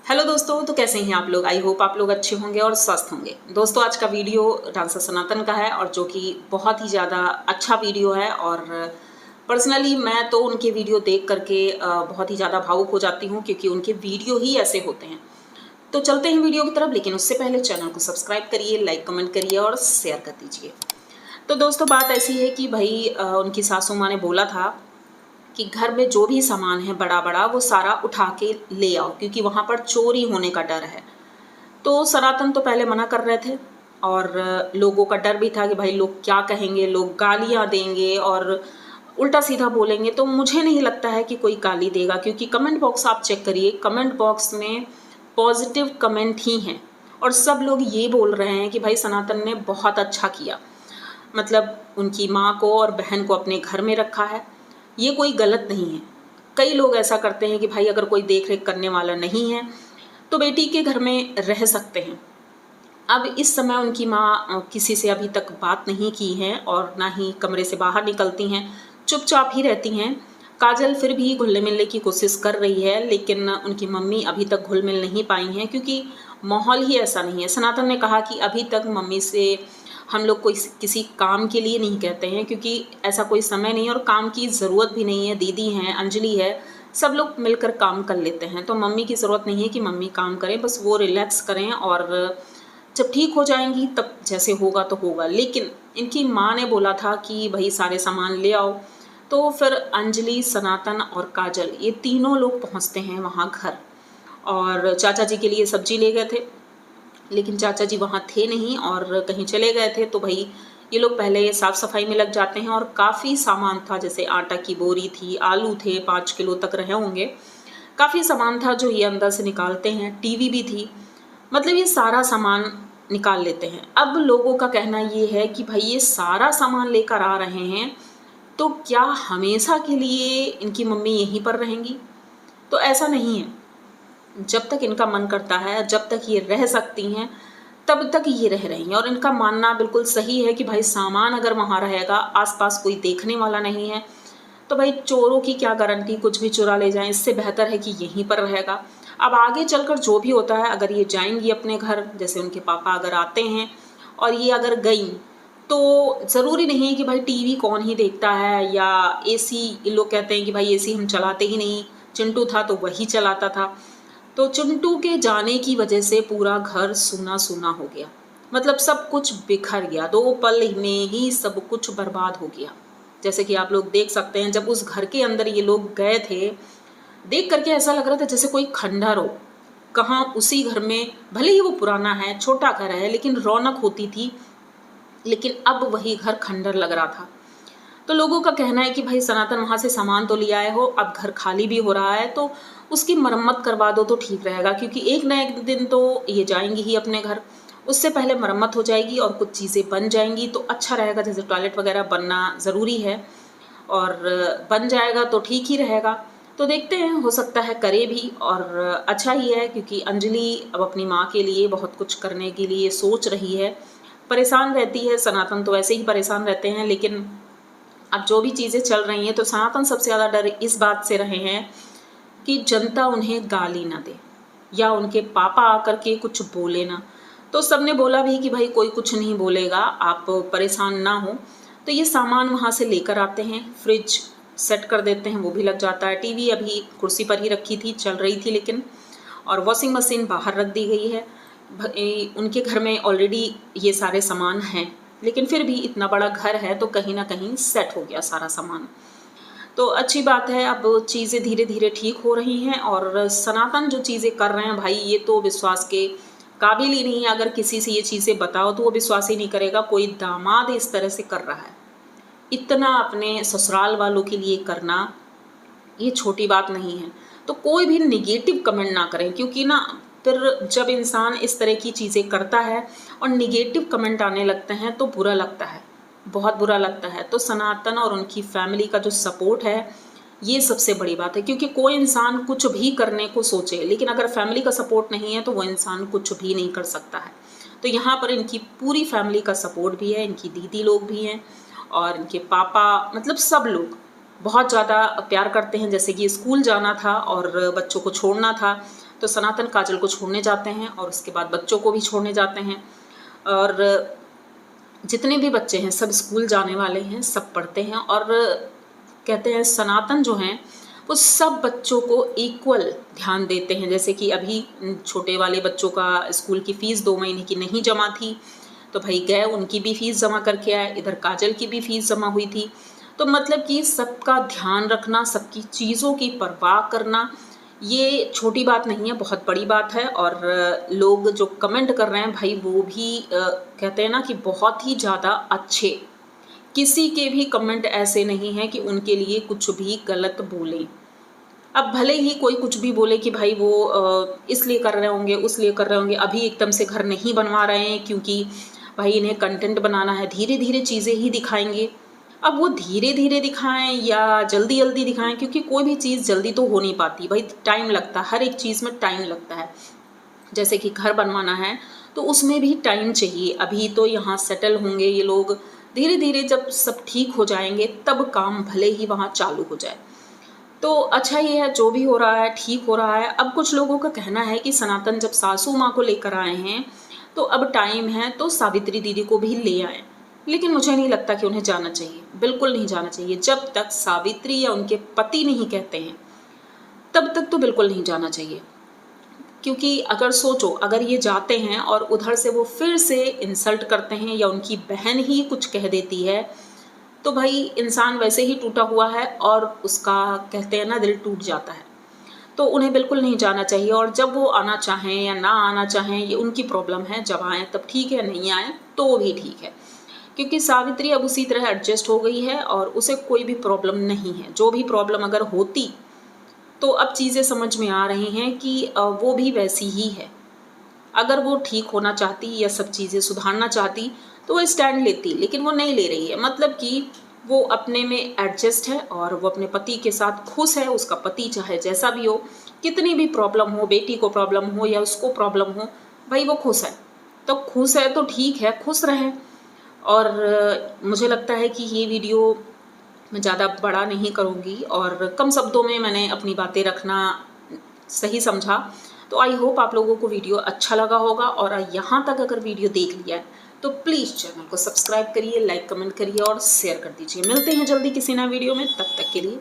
Hello दोस्तों, तो कैसे हैं आप लोग। आई होप आप लोग अच्छे होंगे और स्वस्थ होंगे। दोस्तों, आज का वीडियो डांसर सनातन का है और जो कि बहुत ही ज़्यादा अच्छा वीडियो है। और पर्सनली मैं तो उनके वीडियो देख करके बहुत ही ज़्यादा भावुक हो जाती हूँ, क्योंकि उनके वीडियो ही ऐसे होते हैं। तो चलते हैं वीडियो की तरफ, लेकिन उससे पहले चैनल को सब्सक्राइब करिए, लाइक कमेंट करिए और शेयर कर दीजिए। तो दोस्तों, बात ऐसी है कि भाई उनकी सासू माँ ने बोला था कि घर में जो भी सामान है बड़ा बड़ा वो सारा उठा के ले आओ, क्योंकि वहाँ पर चोरी होने का डर है। तो सनातन तो पहले मना कर रहे थे और लोगों का डर भी था कि भाई लोग क्या कहेंगे, लोग गालियाँ देंगे और उल्टा सीधा बोलेंगे। तो मुझे नहीं लगता है कि कोई गाली देगा, क्योंकि कमेंट बॉक्स आप चेक करिए, कमेंट बॉक्स में पॉजिटिव कमेंट ही हैं और सब लोग ये बोल रहे हैं कि भाई सनातन ने बहुत अच्छा किया, मतलब उनकी माँ को और बहन को अपने घर में रखा है। ये कोई गलत नहीं है। कई लोग ऐसा करते हैं कि भाई अगर कोई देख रेख करने वाला नहीं है तो बेटी के घर में रह सकते हैं। अब इस समय उनकी माँ किसी से अभी तक बात नहीं की है और ना ही कमरे से बाहर निकलती हैं, चुपचाप ही रहती हैं। काजल फिर भी घुलने मिलने की कोशिश कर रही है, लेकिन उनकी मम्मी अभी तक घुल मिल नहीं पाई हैं, क्योंकि माहौल ही ऐसा नहीं है। सनातन ने कहा कि अभी तक मम्मी से हम लोग कोई किसी काम के लिए नहीं कहते हैं, क्योंकि ऐसा कोई समय नहीं है और काम की ज़रूरत भी नहीं है। दीदी हैं, अंजलि है, सब लोग मिलकर काम कर लेते हैं। तो मम्मी की ज़रूरत नहीं है कि मम्मी काम करें, बस वो रिलैक्स करें और जब ठीक हो जाएंगी तब जैसे होगा तो होगा। लेकिन इनकी माँ ने बोला था कि भाई सारे सामान ले आओ। तो फिर अंजलि, सनातन और काजल ये तीनों लोग पहुँचते हैं वहाँ घर, और चाचा जी के लिए सब्जी ले गए थे, लेकिन चाचा जी वहाँ थे नहीं और कहीं चले गए थे। तो भाई ये लोग पहले साफ़ सफाई में लग जाते हैं और काफ़ी सामान था, जैसे आटा की बोरी थी, आलू थे, 5 किलो तक रहे होंगे, काफ़ी सामान था जो ये अंदर से निकालते हैं। टीवी भी थी, मतलब ये सारा सामान निकाल लेते हैं। अब लोगों का कहना ये है कि भाई ये सारा सामान लेकर आ रहे हैं तो क्या हमेशा के लिए इनकी मम्मी यहीं पर रहेंगी? तो ऐसा नहीं है। जब तक इनका मन करता है, जब तक ये रह सकती हैं, तब तक ये रह रही हैं। और इनका मानना बिल्कुल सही है कि भाई सामान अगर वहाँ रहेगा, आसपास कोई देखने वाला नहीं है, तो भाई चोरों की क्या गारंटी, कुछ भी चुरा ले जाएं। इससे बेहतर है कि यहीं पर रहेगा। अब आगे चलकर जो भी होता है, अगर ये जाएंगी अपने घर, जैसे उनके पापा अगर आते हैं और ये अगर गई, तो ज़रूरी नहीं है कि भाई टीवी कौन ही देखता है या एसी। लोग कहते हैं कि भाई एसी हम चलाते ही नहीं, चिंटू था तो वही चलाता था। तो चिंटू के जाने की वजह से पूरा घर सूना सूना हो गया, मतलब सब कुछ बिखर गया। 2 पल में ही सब कुछ बर्बाद हो गया। जैसे कि आप लोग देख सकते हैं, जब उस घर के अंदर ये लोग गए थे, देख करके ऐसा लग रहा था जैसे कोई खंडहर हो। कहाँ उसी घर में, भले ही वो पुराना है, छोटा घर है, लेकिन रौनक होती थी, लेकिन अब वही घर खंडहर लग रहा था। तो लोगों का कहना है कि भाई सनातन वहाँ से सामान तो ले आए हो, अब घर खाली भी हो रहा है, तो उसकी मरम्मत करवा दो तो ठीक रहेगा, क्योंकि एक ना एक दिन तो ये जाएंगी ही अपने घर। उससे पहले मरम्मत हो जाएगी और कुछ चीज़ें बन जाएंगी तो अच्छा रहेगा। जैसे टॉयलेट वगैरह बनना ज़रूरी है, और बन जाएगा तो ठीक ही रहेगा। तो देखते हैं, हो सकता है करे भी, और अच्छा ही है, क्योंकि अंजलि अब अपनी माँ के लिए बहुत कुछ करने के लिए सोच रही है। परेशान रहती है, सनातन तो वैसे ही परेशान रहते हैं, लेकिन अब जो भी चीज़ें चल रही हैं तो सनातन सबसे ज़्यादा डर इस बात से रहे हैं कि जनता उन्हें गाली ना दे या उनके पापा आकर के कुछ बोले ना। तो सबने बोला भी कि भाई कोई कुछ नहीं बोलेगा, आप परेशान ना हो। तो ये सामान वहाँ से लेकर आते हैं, फ्रिज सेट कर देते हैं, वो भी लग जाता है। टीवी अभी कुर्सी पर ही रखी थी, चल रही थी लेकिन, और वॉशिंग मशीन बाहर रख दी गई है। उनके घर में ऑलरेडी ये सारे सामान हैं, लेकिन फिर भी इतना बड़ा घर है तो कहीं ना कहीं सेट हो गया सारा सामान। तो अच्छी बात है, अब चीज़ें धीरे धीरे ठीक हो रही हैं। और सनातन जो चीज़ें कर रहे हैं भाई, ये तो विश्वास के काबिल ही नहीं है। अगर किसी से ये चीज़ें बताओ तो वो विश्वास ही नहीं करेगा। कोई दामाद इस तरह से कर रहा है, इतना अपने ससुराल वालों के लिए करना, ये छोटी बात नहीं है। तो कोई भी निगेटिव कमेंट ना करें, क्योंकि ना फिर जब इंसान इस तरह की चीज़ें करता है और निगेटिव कमेंट आने लगते हैं तो बुरा लगता है, बहुत बुरा लगता है। तो सनातन और उनकी फैमिली का जो सपोर्ट है, ये सबसे बड़ी बात है, क्योंकि कोई इंसान कुछ भी करने को सोचे, लेकिन अगर फैमिली का सपोर्ट नहीं है तो वो इंसान कुछ भी नहीं कर सकता है। तो यहाँ पर इनकी पूरी फैमिली का सपोर्ट भी है, इनकी दीदी लोग भी हैं और इनके पापा, मतलब सब लोग बहुत ज़्यादा प्यार करते हैं। जैसे कि स्कूल जाना था और बच्चों को छोड़ना था, तो सनातन काजल को छोड़ने जाते हैं और उसके बाद बच्चों को भी छोड़ने जाते हैं। और जितने भी बच्चे हैं सब स्कूल जाने वाले हैं, सब पढ़ते हैं और कहते हैं सनातन जो हैं वो सब बच्चों को इक्वल ध्यान देते हैं। जैसे कि अभी छोटे वाले बच्चों का स्कूल की फ़ीस 2 महीने की नहीं जमा थी, तो भाई गए उनकी भी फ़ीस जमा करके आए, इधर काजल की भी फ़ीस जमा हुई थी। तो मतलब कि सबका ध्यान रखना, सबकी चीज़ों की परवाह करना, ये छोटी बात नहीं है, बहुत बड़ी बात है। और लोग जो कमेंट कर रहे हैं भाई वो भी कहते हैं ना कि बहुत ही ज़्यादा अच्छे, किसी के भी कमेंट ऐसे नहीं हैं कि उनके लिए कुछ भी गलत बोलें। अब भले ही कोई कुछ भी बोले कि भाई वो इसलिए कर रहे होंगे, उसलिए कर रहे होंगे, अभी एकदम से घर नहीं बनवा रहे हैं क्योंकि भाई इन्हें कंटेंट बनाना है, धीरे धीरे चीज़ें ही दिखाएंगे। अब वो धीरे धीरे दिखाएं या जल्दी जल्दी दिखाएं, क्योंकि कोई भी चीज़ जल्दी तो हो नहीं पाती भाई, टाइम लगता है, हर एक चीज़ में टाइम लगता है। जैसे कि घर बनवाना है तो उसमें भी टाइम चाहिए। अभी तो यहाँ सेटल होंगे ये लोग, धीरे धीरे जब सब ठीक हो जाएंगे तब काम भले ही वहाँ चालू हो जाए। तो अच्छा ये है, जो भी हो रहा है ठीक हो रहा है। अब कुछ लोगों का कहना है कि सनातन जब सासू माँ को लेकर आए हैं तो अब टाइम है तो सावित्री दीदी को भी ले आए। लेकिन मुझे नहीं लगता कि उन्हें जाना चाहिए, बिल्कुल नहीं जाना चाहिए। जब तक सावित्री या उनके पति नहीं कहते हैं तब तक तो बिल्कुल नहीं जाना चाहिए। क्योंकि अगर सोचो, अगर ये जाते हैं और उधर से वो फिर से इंसल्ट करते हैं या उनकी बहन ही कुछ कह देती है, तो भाई इंसान वैसे ही टूटा हुआ है और उसका कहते हैं ना दिल टूट जाता है। तो उन्हें बिल्कुल नहीं जाना चाहिए। और जब वो आना चाहें या ना आना चाहें ये उनकी प्रॉब्लम है, जब आएँ तब ठीक है, नहीं आएँ तो भी ठीक है। क्योंकि सावित्री अब उसी तरह एडजस्ट हो गई है और उसे कोई भी प्रॉब्लम नहीं है। जो भी प्रॉब्लम अगर होती तो अब चीज़ें समझ में आ रही हैं कि वो भी वैसी ही है। अगर वो ठीक होना चाहती या सब चीज़ें सुधारना चाहती तो वो स्टैंड लेती, लेकिन वो नहीं ले रही है। मतलब कि वो अपने में एडजस्ट है और वो अपने पति के साथ खुश है। उसका पति चाहे जैसा भी हो, कितनी भी प्रॉब्लम हो, बेटी को प्रॉब्लम हो या उसको प्रॉब्लम हो, भाई वो खुश है। तो खुश है तो ठीक है, खुश रहें। और मुझे लगता है कि ये वीडियो मैं ज़्यादा बड़ा नहीं करूँगी और कम शब्दों में मैंने अपनी बातें रखना सही समझा। तो आई होप आप लोगों को वीडियो अच्छा लगा होगा। और यहाँ तक अगर वीडियो देख लिया है तो प्लीज़ चैनल को सब्सक्राइब करिए, लाइक कमेंट करिए और शेयर कर दीजिए। मिलते हैं जल्दी किसी नए वीडियो में, तब तक के लिए